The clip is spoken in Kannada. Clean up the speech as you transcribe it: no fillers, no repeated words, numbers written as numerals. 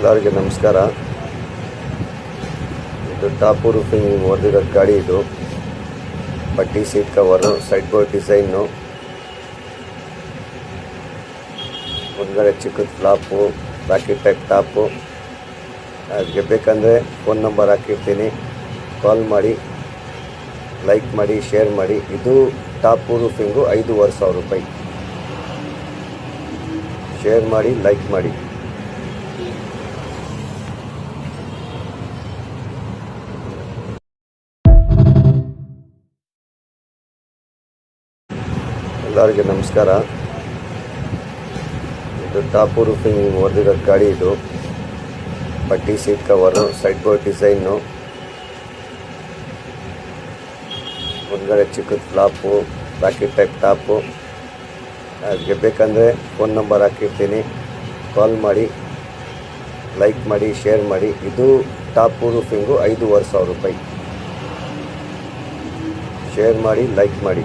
ಎಲ್ಲರಿಗೆ ನಮಸ್ಕಾರ. ಇದು ಟಾಪ್ ರೂಫಿಂಗ್ ಹೊಡೆದಿರೋ ಗಾಡಿ. ಇದು ಪಟ್ಟಿ, seat cover, side board design, ಮುಂದ್ಗಡೆ ಚಿಕ್ಕದ ಫ್ಲಾಪು, ರಾಕೆಟ್ ಟೈಪ್ ಟಾಪು. ಅದಕ್ಕೆ ಬೇಕಂದರೆ ಫೋನ್ ನಂಬರ್ ಹಾಕಿರ್ತೀನಿ, ಕಾಲ್ ಮಾಡಿ, ಲೈಕ್ ಮಾಡಿ, ಶೇರ್ ಮಾಡಿ. ಇದು ಟಾಪ್ ರೂಫಿಂಗು 5,500 ರೂಪಾಯಿ. ಶೇರ್ ಮಾಡಿ, ಲೈಕ್ ಮಾಡಿ. ಎಲ್ಲರಿಗೆ ನಮಸ್ಕಾರ. ಇದು ಟಾಪ್ ರೂಫಿಂಗ್ ಹೊಡೆದಿರೋ ಗಾಡಿ. ಇದು ಪಟ್ಟಿ, seat cover, side board design, ಮುಂದ್ಗಡೆ ಚಿಕ್ಕದ ಫ್ಲಾಪು, ರಾಕೆಟ್ ಟೈಪ್ ಟಾಪು. ಅದಕ್ಕೆ ಬೇಕಂದರೆ ಫೋನ್ ನಂಬರ್ ಹಾಕಿರ್ತೀನಿ, ಕಾಲ್ ಮಾಡಿ, ಲೈಕ್ ಮಾಡಿ, ಶೇರ್ ಮಾಡಿ. ಇದು ಟಾಪ್ ರೂಫಿಂಗು 5,500 ರೂಪಾಯಿ. ಶೇರ್ ಮಾಡಿ, ಲೈಕ್ ಮಾಡಿ.